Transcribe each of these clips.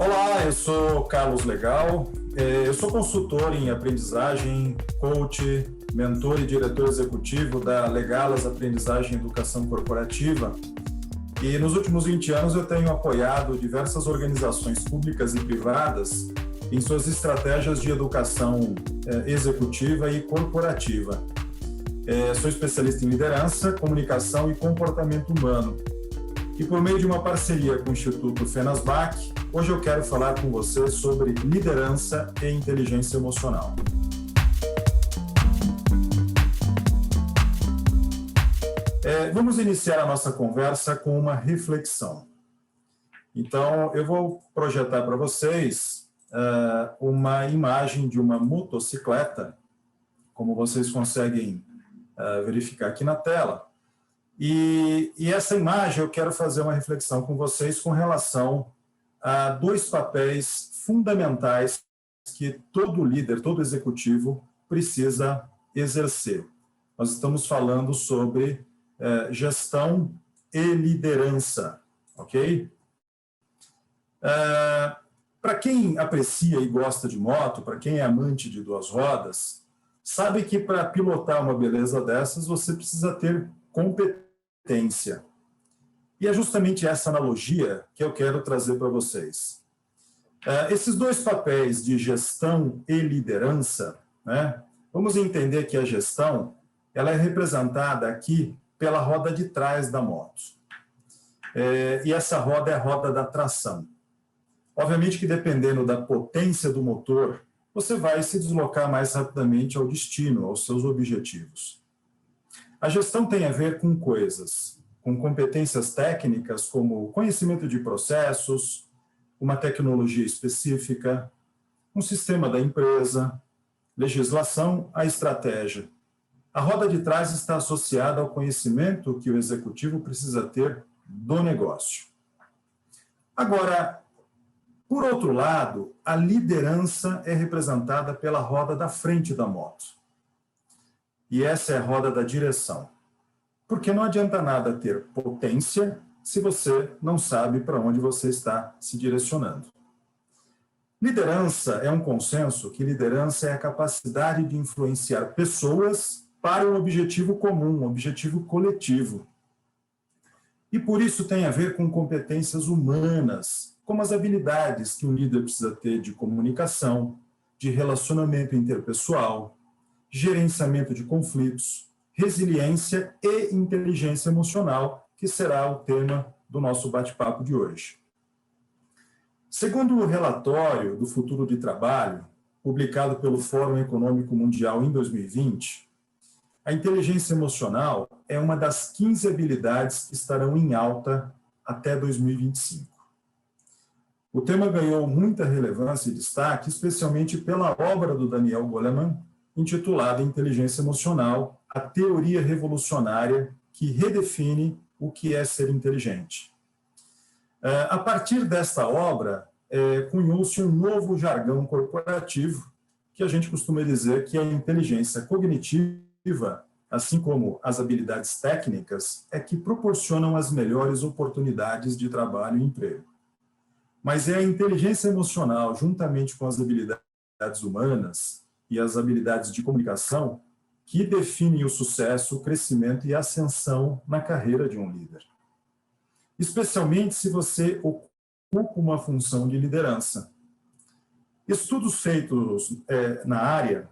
Olá, eu sou Carlos Legal, eu sou consultor em aprendizagem, coach, mentor e diretor executivo da Legalas Aprendizagem e Educação Corporativa. E nos últimos 20 anos eu tenho apoiado diversas organizações públicas e privadas em suas estratégias de educação executiva e corporativa. Sou especialista em liderança, comunicação e comportamento humano. E por meio de uma parceria com o Instituto Fenasbac, hoje eu quero falar com você sobre liderança e inteligência emocional. Vamos iniciar a nossa conversa com uma reflexão. Então, eu vou projetar para vocês uma imagem de uma motocicleta, como vocês conseguem verificar aqui na tela. E essa imagem eu quero fazer uma reflexão com vocês com relação a dois papéis fundamentais que todo líder, todo executivo precisa exercer. Nós estamos falando sobre gestão e liderança, ok? Para quem aprecia e gosta de moto, para quem é amante de duas rodas, sabe que para pilotar uma beleza dessas você precisa ter competência. E é justamente essa analogia que eu quero trazer para vocês. Esses dois papéis de gestão e liderança, né, vamos entender que a gestão ela é representada aqui pela roda de trás da moto. E essa roda é a roda da tração. Obviamente que dependendo da potência do motor, você vai se deslocar mais rapidamente ao destino, aos seus objetivos. A gestão tem a ver com com competências técnicas como conhecimento de processos, uma tecnologia específica, um sistema da empresa, legislação, a estratégia. A roda de trás está associada ao conhecimento que o executivo precisa ter do negócio. Agora, por outro lado, a liderança é representada pela roda da frente da moto. E essa é a roda da direção. Porque não adianta nada ter potência se você não sabe para onde você está se direcionando. Liderança é um consenso que liderança é a capacidade de influenciar pessoas para um objetivo comum, um objetivo coletivo. E por isso tem a ver com competências humanas, como as habilidades que um líder precisa ter de comunicação, de relacionamento interpessoal, gerenciamento de conflitos, resiliência e inteligência emocional, que será o tema do nosso bate-papo de hoje. Segundo o relatório do Futuro de Trabalho, publicado pelo Fórum Econômico Mundial em 2020, a inteligência emocional é uma das 15 habilidades que estarão em alta até 2025. O tema ganhou muita relevância e destaque, especialmente pela obra do Daniel Goleman, intitulada Inteligência Emocional, a teoria revolucionária que redefine o que é ser inteligente. A partir desta obra, cunhou-se um novo jargão corporativo, que a gente costuma dizer que a inteligência cognitiva, assim como as habilidades técnicas, é que proporcionam as melhores oportunidades de trabalho e emprego. Mas é a inteligência emocional, juntamente com as habilidades humanas, e as habilidades de comunicação que definem o sucesso, o crescimento e a ascensão na carreira de um líder. Especialmente se você ocupa uma função de liderança. Estudos feitos na área,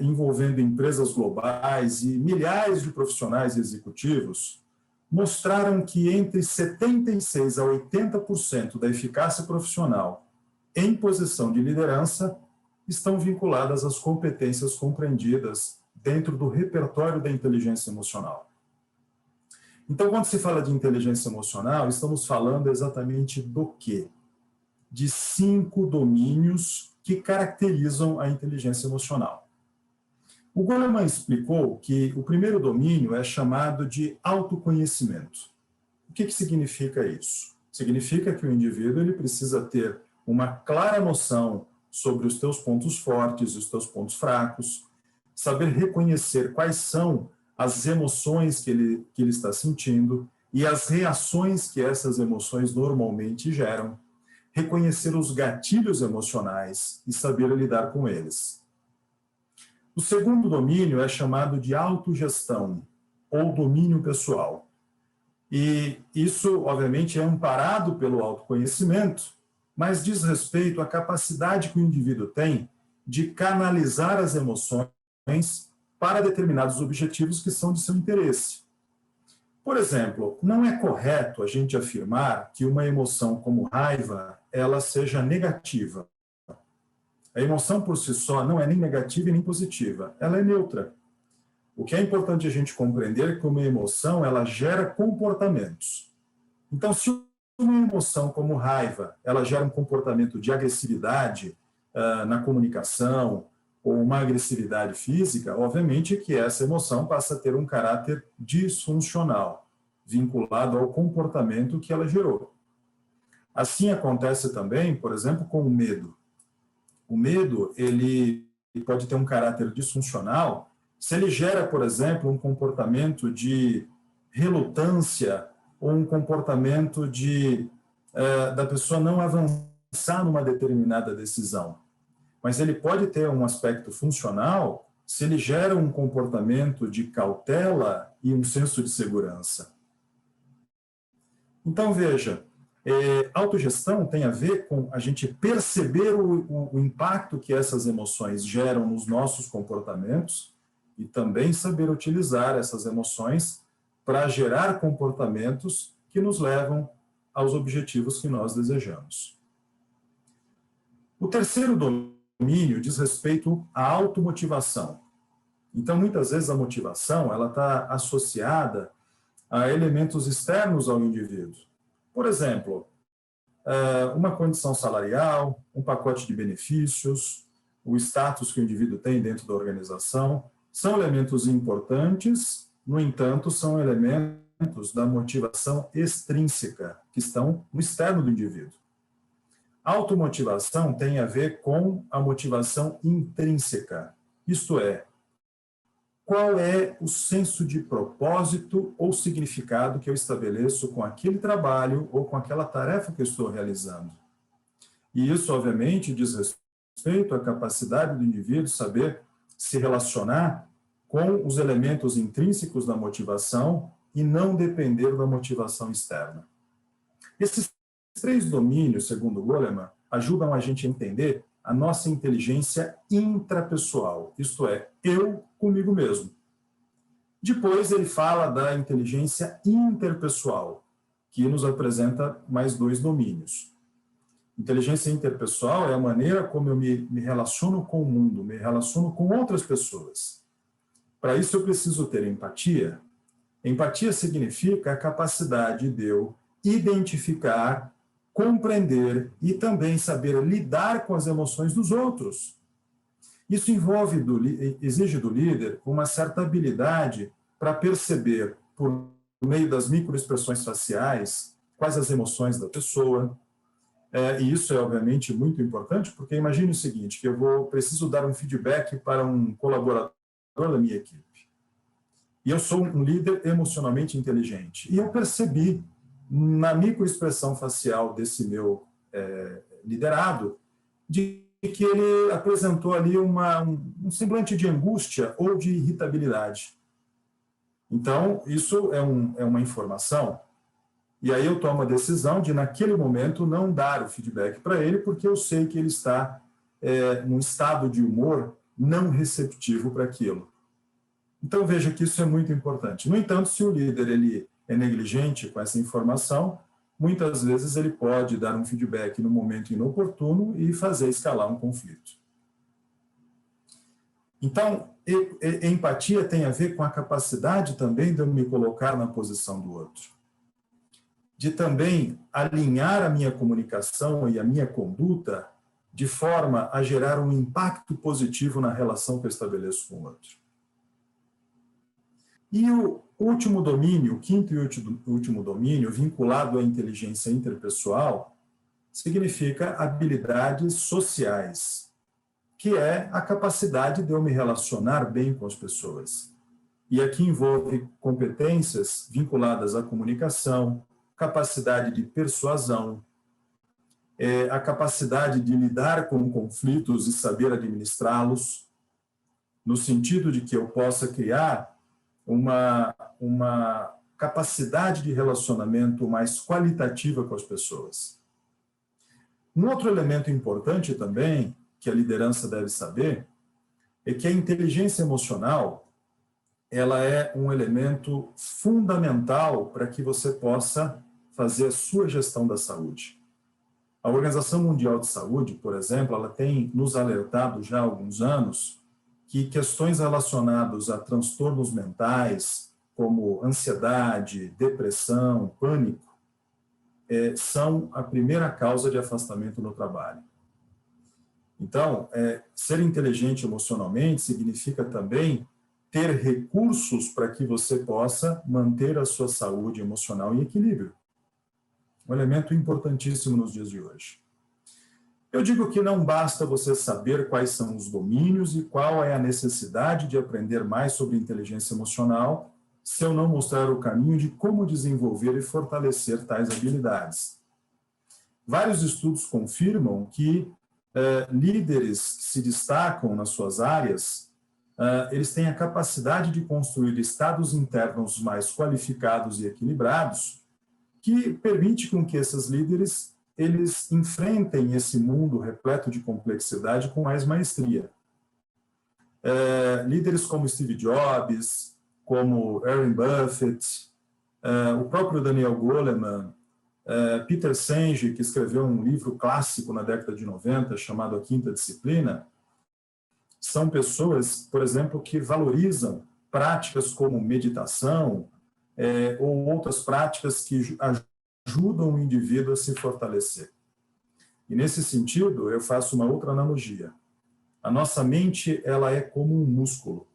envolvendo empresas globais e milhares de profissionais e executivos, mostraram que entre 76% a 80% da eficácia profissional em posição de liderança estão vinculadas às competências compreendidas dentro do repertório da inteligência emocional. Então, quando se fala de inteligência emocional, estamos falando exatamente do quê? De 5 domínios que caracterizam a inteligência emocional. O Goleman explicou que o primeiro domínio é chamado de autoconhecimento. O que significa isso? Significa que o indivíduo ele precisa ter uma clara noção sobre os teus pontos fortes e os teus pontos fracos, saber reconhecer quais são as emoções que ele está sentindo e as reações que essas emoções normalmente geram, reconhecer os gatilhos emocionais e saber lidar com eles. O segundo domínio é chamado de autogestão, ou domínio pessoal. E isso, obviamente, é amparado pelo autoconhecimento, mas diz respeito à capacidade que o indivíduo tem de canalizar as emoções para determinados objetivos que são de seu interesse. Por exemplo, não é correto a gente afirmar que uma emoção como raiva, ela seja negativa. A emoção por si só não é nem negativa e nem positiva, ela é neutra. O que é importante a gente compreender é que uma emoção, ela gera comportamentos. Então, se uma emoção como raiva, ela gera um comportamento de agressividade na comunicação, ou uma agressividade física, obviamente que essa emoção passa a ter um caráter disfuncional, vinculado ao comportamento que ela gerou. Assim acontece também, por exemplo, com o medo. O medo, ele pode ter um caráter disfuncional se ele gera, por exemplo, um comportamento de relutância ou um comportamento da pessoa não avançar numa determinada decisão. Mas ele pode ter um aspecto funcional se ele gera um comportamento de cautela e um senso de segurança. Então, veja, autogestão tem a ver com a gente perceber o impacto que essas emoções geram nos nossos comportamentos e também saber utilizar essas emoções para gerar comportamentos que nos levam aos objetivos que nós desejamos. O terceiro domínio diz respeito à automotivação. Então, muitas vezes a motivação ela está associada a elementos externos ao indivíduo. Por exemplo, uma condição salarial, um pacote de benefícios, o status que o indivíduo tem dentro da organização, são elementos importantes, no entanto, são elementos da motivação extrínseca, que estão no externo do indivíduo. Automotivação tem a ver com a motivação intrínseca, isto é, qual é o senso de propósito ou significado que eu estabeleço com aquele trabalho ou com aquela tarefa que eu estou realizando. E isso, obviamente, diz respeito à capacidade do indivíduo saber se relacionar com os elementos intrínsecos da motivação e não depender da motivação externa. Esses três domínios, segundo Goleman, ajudam a gente a entender a nossa inteligência intrapessoal, isto é, eu comigo mesmo. Depois ele fala da inteligência interpessoal, que nos apresenta mais dois domínios. Inteligência interpessoal é a maneira como eu me relaciono com o mundo, me relaciono com outras pessoas. Para isso eu preciso ter empatia. Empatia significa a capacidade de eu identificar, compreender e também saber lidar com as emoções dos outros. Isso exige do líder uma certa habilidade para perceber, por meio das microexpressões faciais, quais as emoções da pessoa. E isso é, obviamente, muito importante, porque imagine o seguinte, que eu preciso dar um feedback para um colaborador da minha equipe. E eu sou um líder emocionalmente inteligente. E eu percebi, na microexpressão facial desse meu liderado, de que ele apresentou ali um semblante de angústia ou de irritabilidade. Então, isso é uma informação, e aí eu tomo a decisão de, naquele momento, não dar o feedback para ele, porque eu sei que ele está num estado de humor não receptivo para aquilo. Então, veja que isso é muito importante. No entanto, se o líder ele é negligente com essa informação, muitas vezes ele pode dar um feedback no momento inoportuno e fazer escalar um conflito. Então, empatia tem a ver com a capacidade também de eu me colocar na posição do outro. De também alinhar a minha comunicação e a minha conduta de forma a gerar um impacto positivo na relação que eu estabeleço com o outro. E o último domínio, o quinto e último domínio, vinculado à inteligência interpessoal, significa habilidades sociais, que é a capacidade de eu me relacionar bem com as pessoas. E aqui envolve competências vinculadas à comunicação, capacidade de persuasão, a capacidade de lidar com conflitos e saber administrá-los, no sentido de que eu possa criar uma capacidade de relacionamento mais qualitativa com as pessoas. Um outro elemento importante também, que a liderança deve saber, é que a inteligência emocional, ela é um elemento fundamental para que você possa fazer a sua gestão da saúde. A Organização Mundial de Saúde, por exemplo, ela tem nos alertado já há alguns anos que questões relacionadas a transtornos mentais, como ansiedade, depressão, pânico, são a primeira causa de afastamento no trabalho. Então, ser inteligente emocionalmente significa também ter recursos para que você possa manter a sua saúde emocional em equilíbrio. Um elemento importantíssimo nos dias de hoje. Eu digo que não basta você saber quais são os domínios e qual é a necessidade de aprender mais sobre inteligência emocional se eu não mostrar o caminho de como desenvolver e fortalecer tais habilidades. Vários estudos confirmam que líderes que se destacam nas suas áreas, eles têm a capacidade de construir estados internos mais qualificados e equilibrados, que permite com que esses líderes eles enfrentem esse mundo repleto de complexidade com mais maestria. Líderes como Steve Jobs, como Warren Buffett, o próprio Daniel Goleman, Peter Senge, que escreveu um livro clássico na década de 90, chamado A Quinta Disciplina, são pessoas, por exemplo, que valorizam práticas como meditação ou outras práticas que ajudam o indivíduo a se fortalecer. E, nesse sentido, eu faço uma outra analogia. A nossa mente, ela é como um músculo.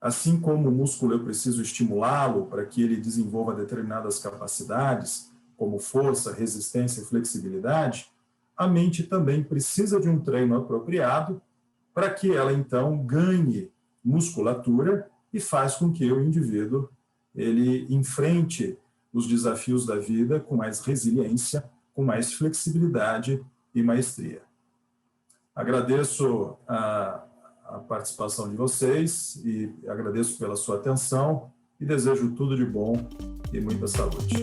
Assim como o músculo eu preciso estimulá-lo para que ele desenvolva determinadas capacidades, como força, resistência e flexibilidade, a mente também precisa de um treino apropriado para que ela, então, ganhe musculatura e faz com que o indivíduo ele enfrente os desafios da vida com mais resiliência, com mais flexibilidade e maestria. Agradeço a participação de vocês e agradeço pela sua atenção e desejo tudo de bom e muita saúde.